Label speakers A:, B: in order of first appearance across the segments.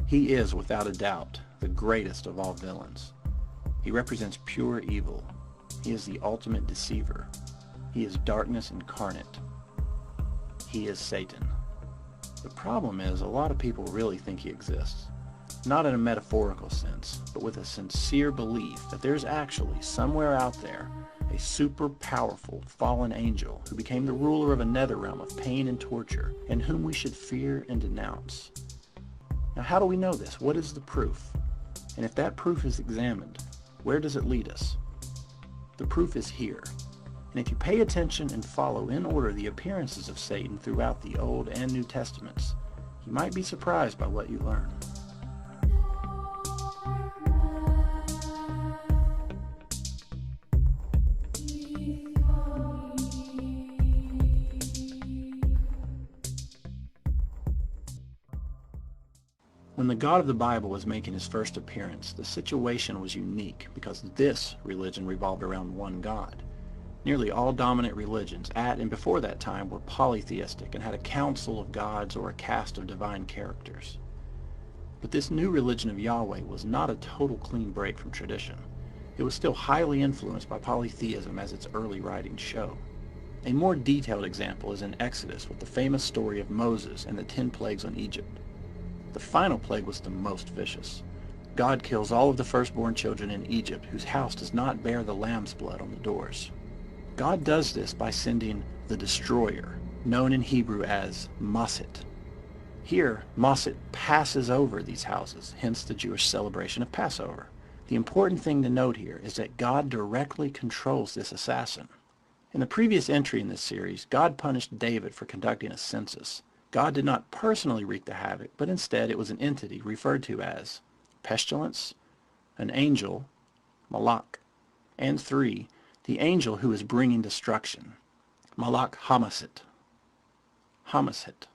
A: He is, without a doubt, the greatest of all villains. He represents pure evil. He is the ultimate deceiver. He is darkness incarnate. He is Satan. The problem is, a lot of people really think he exists. Not in a metaphorical sense, but with a sincere belief that there's actually, somewhere out there, a super powerful fallen angel who became the ruler of a netherrealm of pain and torture, and whom we should fear and denounce. Now, how do we know this? What is the proof? And if that proof is examined, where does it lead us? The proof is here. And if you pay attention and follow in order the appearances of Satan throughout the Old and New Testaments, you might be surprised by what you learn. When the God of the Bible was making his first appearance, the situation was unique because this religion revolved around one God. Nearly all dominant religions at and before that time were polytheistic and had a council of gods or a cast of divine characters. But this new religion of Yahweh was not a total clean break from tradition. It was still highly influenced by polytheism, as its early writings show. A more detailed example is in Exodus with the famous story of Moses and the 10 plagues on Egypt. The final plague was the most vicious. God kills all of the firstborn children in Egypt whose house does not bear the lamb's blood on the doors. God does this by sending the destroyer, known in Hebrew as Masit. Here, Masit passes over these houses, hence the Jewish celebration of Passover. The important thing to note here is that God directly controls this assassin. In the previous entry in this series, God punished David for conducting a census. God did not personally wreak the havoc, but instead it was an entity referred to as pestilence, an angel, Malak, and 3, the angel who is bringing destruction, Malak Hamasit. Hamasit.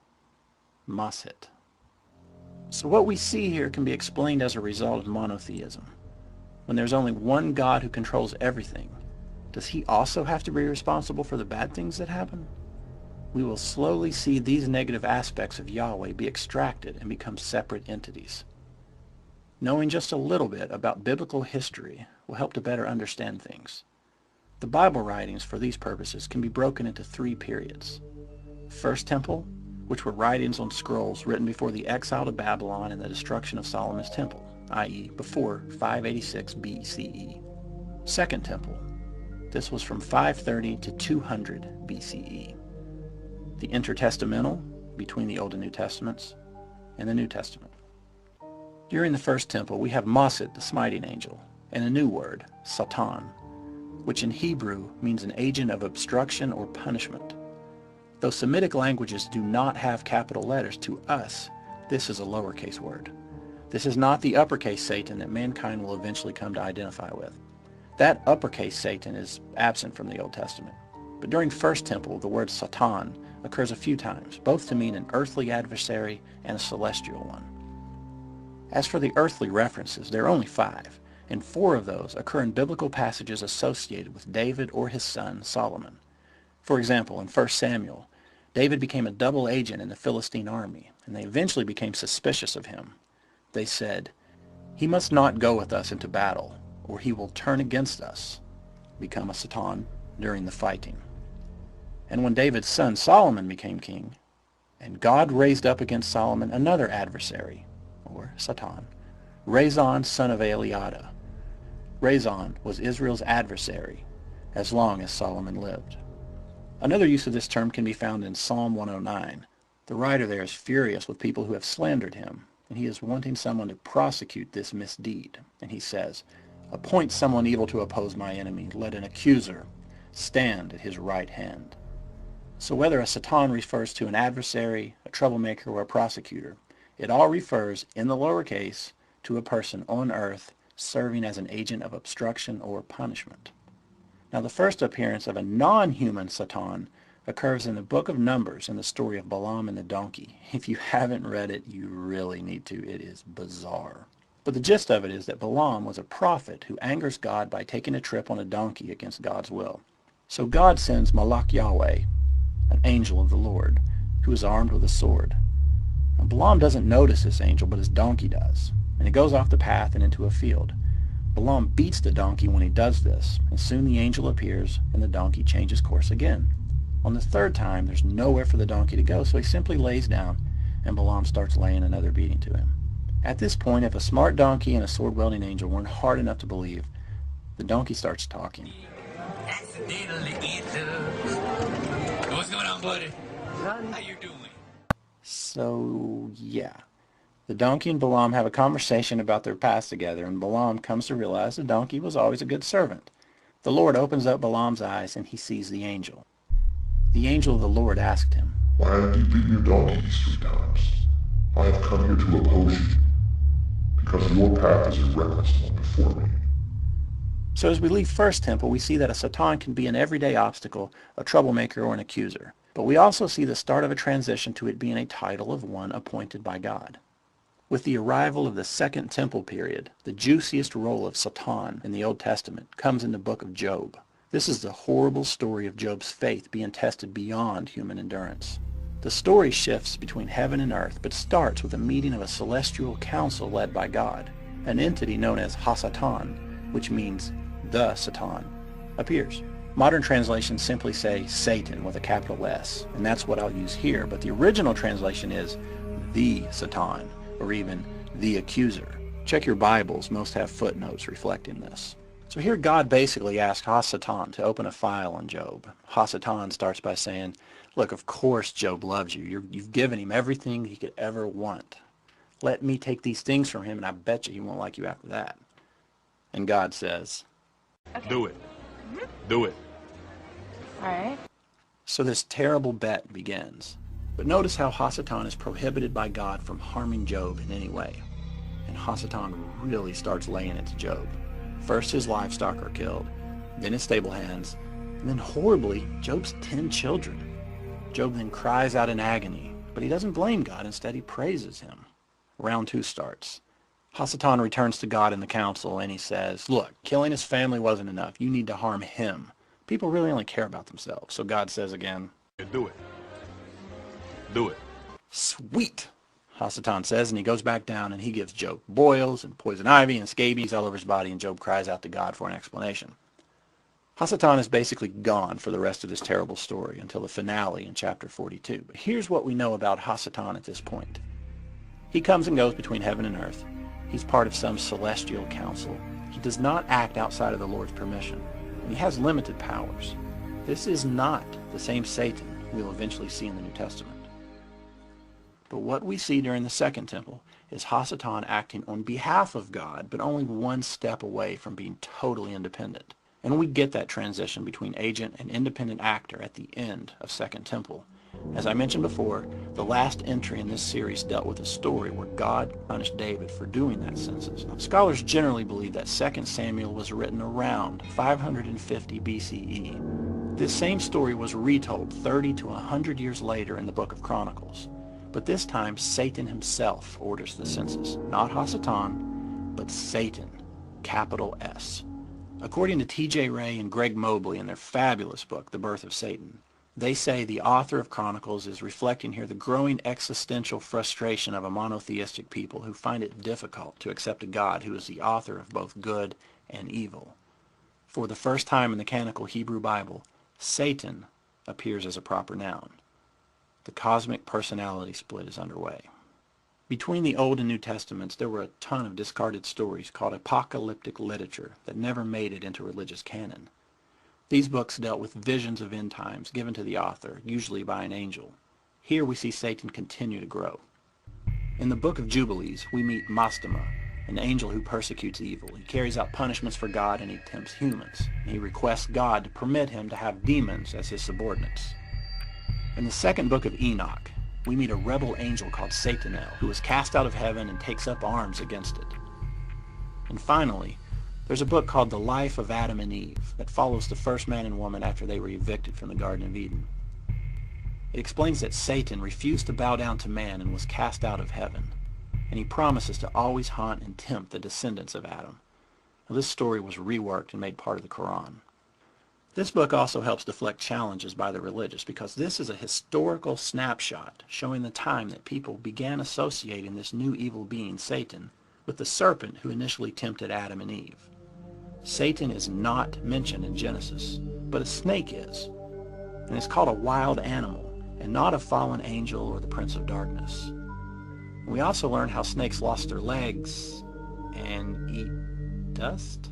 A: Masit. So what we see here can be explained as a result of monotheism. When there's only one God who controls everything, does he also have to be responsible for the bad things that happen? We will slowly see these negative aspects of Yahweh be extracted and become separate entities. Knowing just a little bit about biblical history will help to better understand things. The Bible writings for these purposes can be broken into 3 periods. The First Temple, which were writings on scrolls written before the exile to Babylon and the destruction of Solomon's temple, i.e. before 586 BCE. Second Temple, this was from 530 to 200 BCE. The intertestamental, between the Old and New Testaments, and the New Testament. During the First Temple, we have Masit, the smiting angel, and a new word, Satan, which in Hebrew means an agent of obstruction or punishment. Though Semitic languages do not have capital letters, to us, this is a lowercase word. This is not the uppercase Satan that mankind will eventually come to identify with. That uppercase Satan is absent from the Old Testament. But during First Temple, the word Satan occurs a few times, both to mean an earthly adversary and a celestial one. As for the earthly references, there are only 5, and 4 of those occur in biblical passages associated with David or his son Solomon. For example, in 1 Samuel, David became a double agent in the Philistine army, and they eventually became suspicious of him. They said, "He must not go with us into battle, or he will turn against us," become a Satan during the fighting. And when David's son Solomon became king, and God raised up against Solomon another adversary, or Satan, Rezon son of Eliada. Rezon was Israel's adversary as long as Solomon lived. Another use of this term can be found in Psalm 109. The writer there is furious with people who have slandered him, and he is wanting someone to prosecute this misdeed. And he says, "Appoint someone evil to oppose my enemy. Let an accuser stand at his right hand." So whether a Satan refers to an adversary, a troublemaker, or a prosecutor, it all refers, in the lowercase, to a person on earth serving as an agent of obstruction or punishment. Now the first appearance of a non-human Satan occurs in the book of Numbers in the story of Balaam and the donkey. If you haven't read it, you really need to. It is bizarre. But the gist of it is that Balaam was a prophet who angers God by taking a trip on a donkey against God's will. So God sends Malak Yahweh, an angel of the Lord, who is armed with a sword. Now, Balaam doesn't notice this angel, but his donkey does, and it goes off the path and into a field. Balaam beats the donkey when he does this, and soon the angel appears and the donkey changes course again. On the third time, there's nowhere for the donkey to go, so he simply lays down, and Balaam starts laying another beating to him. At this point, if a smart donkey and a sword-wielding angel weren't hard enough to believe, the donkey starts talking.
B: Accidentally what's going on, buddy? How you doing?
A: So, yeah. The donkey and Balaam have a conversation about their past together, and Balaam comes to realize the donkey was always a good servant. The Lord opens up Balaam's eyes, and he sees the angel. The angel of the Lord asked him,
C: "Why have you beaten your donkey these 3 times? I have come here to oppose you, because your path is a reckless one before me."
A: So as we leave First Temple, we see that a Satan can be an everyday obstacle, a troublemaker, or an accuser. But we also see the start of a transition to it being a title of one appointed by God. With the arrival of the Second Temple period, the juiciest role of Satan in the Old Testament comes in the book of Job. This is the horrible story of Job's faith being tested beyond human endurance. The story shifts between heaven and earth, but starts with a meeting of a celestial council led by God. An entity known as Ha-Satan, which means the Satan, appears. Modern translations simply say Satan with a capital S, and that's what I'll use here, but the original translation is the Satan, or even the accuser. Check your Bibles, most have footnotes reflecting this. So here God basically asked Ha-Satan to open a file on Job. Ha-Satan starts by saying, look, of course Job loves you. You've given him everything he could ever want. Let me take these things from him, and I bet you he won't like you after that. And God says,
D: Okay.
B: Do it. Do it.
D: All right.
A: so this terrible bet begins. But notice how Ha-Satan is prohibited by God from harming Job in any way. And Ha-Satan really starts laying it to Job. First his livestock are killed, then his stable hands, and then horribly, Job's 10 children. Job then cries out in agony, but he doesn't blame God. Instead, he praises him. Round 2 starts. Ha-Satan returns to God in the council, and he says, look, killing his family wasn't enough. You need to harm him. People really only care about themselves. So God says again,
B: Do it. Do it.
A: sweet, Ha-Satan says, and he goes back down and he gives Job boils and poison ivy and scabies all over his body, and Job cries out to God for an explanation. Ha-Satan is basically gone for the rest of this terrible story until the finale in chapter 42. But here's what we know about Ha-Satan at this point. He comes and goes between heaven and earth. He's part of some celestial council. He does not act outside of the Lord's permission, and he has limited powers. This is not the same Satan we'll eventually see in the New Testament. But what we see during the Second Temple is Ha-Satan acting on behalf of God, but only one step away from being totally independent. And we get that transition between agent and independent actor at the end of Second Temple. As I mentioned before, the last entry in this series dealt with a story where God punished David for doing that census. Scholars generally believe that 2 Samuel was written around 550 BCE. This same story was retold 30 to 100 years later in the Book of Chronicles. But this time, Satan himself orders the census. Not Ha-Satan, but Satan, capital S. According to T.J. Ray and Greg Mobley in their fabulous book, The Birth of Satan, they say the author of Chronicles is reflecting here the growing existential frustration of a monotheistic people who find it difficult to accept a God who is the author of both good and evil. For the first time in the canonical Hebrew Bible, Satan appears as a proper noun. The cosmic personality split is underway. Between the Old and New Testaments, there were a ton of discarded stories called apocalyptic literature that never made it into religious canon. These books dealt with visions of end times given to the author, usually by an angel. Here we see Satan continue to grow. In the Book of Jubilees, we meet Mastema, an angel who persecutes evil. He carries out punishments for God and he tempts humans. He requests God to permit him to have demons as his subordinates. In the second book of Enoch, we meet a rebel angel called Satael, who is cast out of heaven and takes up arms against it. And finally, there's a book called The Life of Adam and Eve that follows the first man and woman after they were evicted from the Garden of Eden. It explains that Satan refused to bow down to man and was cast out of heaven, and he promises to always haunt and tempt the descendants of Adam. Now, this story was reworked and made part of the Quran. This book also helps deflect challenges by the religious because this is a historical snapshot showing the time that people began associating this new evil being, Satan, with the serpent who initially tempted Adam and Eve. Satan is not mentioned in Genesis, but a snake is, and it's called a wild animal and not a fallen angel or the prince of darkness. We also learn how snakes lost their legs and eat dust.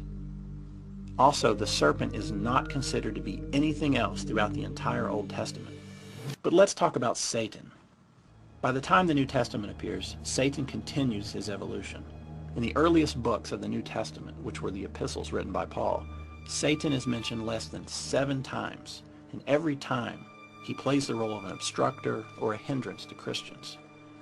A: Also, the serpent is not considered to be anything else throughout the entire Old Testament. But let's talk about Satan. By the time the New Testament appears, Satan continues his evolution. In the earliest books of the New Testament, which were the epistles written by Paul, Satan is mentioned less than 7 times, and every time he plays the role of an obstructor or a hindrance to Christians.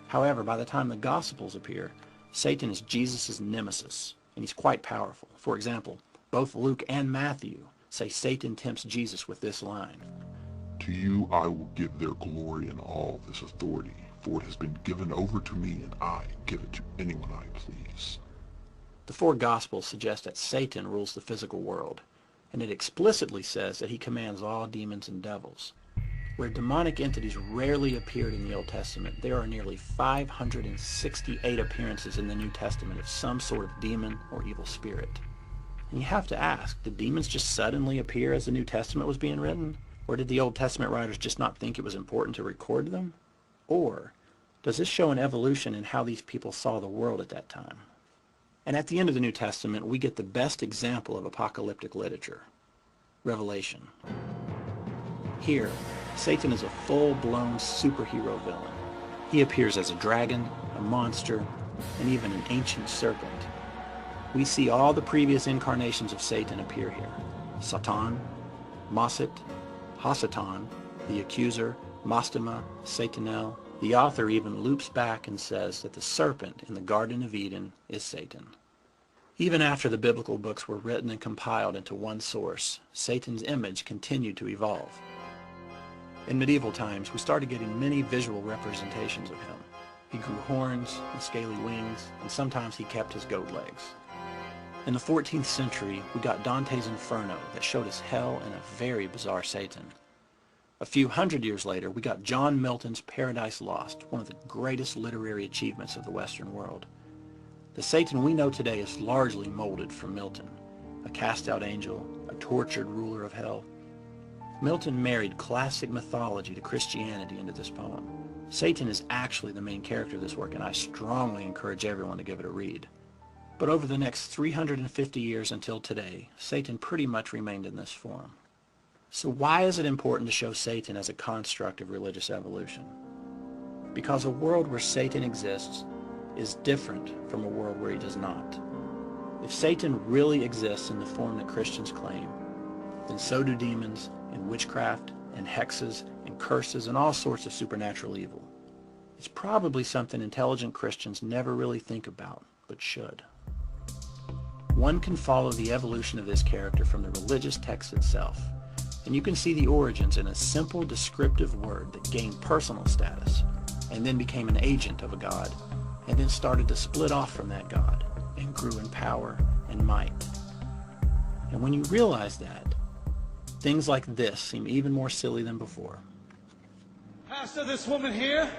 A: However, by the time the Gospels appear, Satan is Jesus' nemesis, and he's quite powerful. For example, both Luke and Matthew say Satan tempts Jesus with this line,
C: To you I will give their glory and all this authority, for it has been given over to me, and I give it to anyone I please.
A: The 4 Gospels suggest that Satan rules the physical world, and it explicitly says that he commands all demons and devils. Where demonic entities rarely appeared in the Old Testament, there are nearly 568 appearances in the New Testament of some sort of demon or evil spirit. And you have to ask, did demons just suddenly appear as the New Testament was being written? Or did the Old Testament writers just not think it was important to record them? Or does this show an evolution in how these people saw the world at that time? And at the end of the New Testament, we get the best example of apocalyptic literature, Revelation. Here, Satan is a full-blown superhero villain. He appears as a dragon, a monster, and even an ancient serpent. We see all the previous incarnations of Satan appear here. Satan, Maset, Hasatan, the accuser, Mastema, Satanel. The author even loops back and says that the serpent in the Garden of Eden is Satan. Even after the biblical books were written and compiled into one source, Satan's image continued to evolve. In medieval times, we started getting many visual representations of him. He grew horns and scaly wings, and sometimes he kept his goat legs. In the 14th century, we got Dante's Inferno that showed us hell and a very bizarre Satan. A few hundred years later, we got John Milton's Paradise Lost, one of the greatest literary achievements of the Western world. The Satan we know today is largely molded from Milton, a cast-out angel, a tortured ruler of hell. Milton married classic mythology to Christianity into this poem. Satan is actually the main character of this work, and I strongly encourage everyone to give it a read. But over the next 350 years until today, Satan pretty much remained in this form. So why is it important to show Satan as a construct of religious evolution? Because a world where Satan exists is different from a world where he does not. If Satan really exists in the form that Christians claim, then so do demons and witchcraft and hexes and curses and all sorts of supernatural evil. It's probably something intelligent Christians never really think about, but should. One can follow the evolution of this character from the religious text itself, and you can see the origins in a simple descriptive word that gained personal status, and then became an agent of a god, and then started to split off from that god, and grew in power and might. And when you realize that, things like this seem even more silly than before.
E: Pastor, this woman here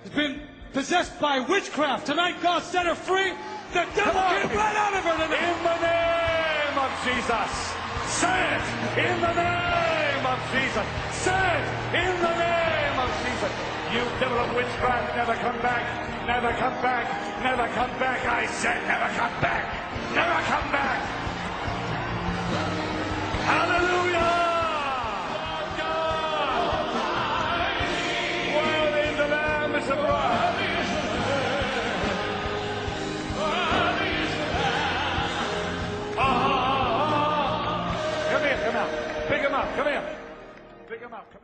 E: has been possessed by witchcraft. Tonight, God set her free. The devil came right out of her tonight.
F: In the name of Jesus. Say it. In the name of Jesus. Say it. In the name of Jesus. You devil of witchcraft, never come back. Never come back. Never come back. I said never come back. Never come back. Hallelujah. Worthy the Lamb is abroad. Come here, come out. Pick him up, come here. Pick him up, come here.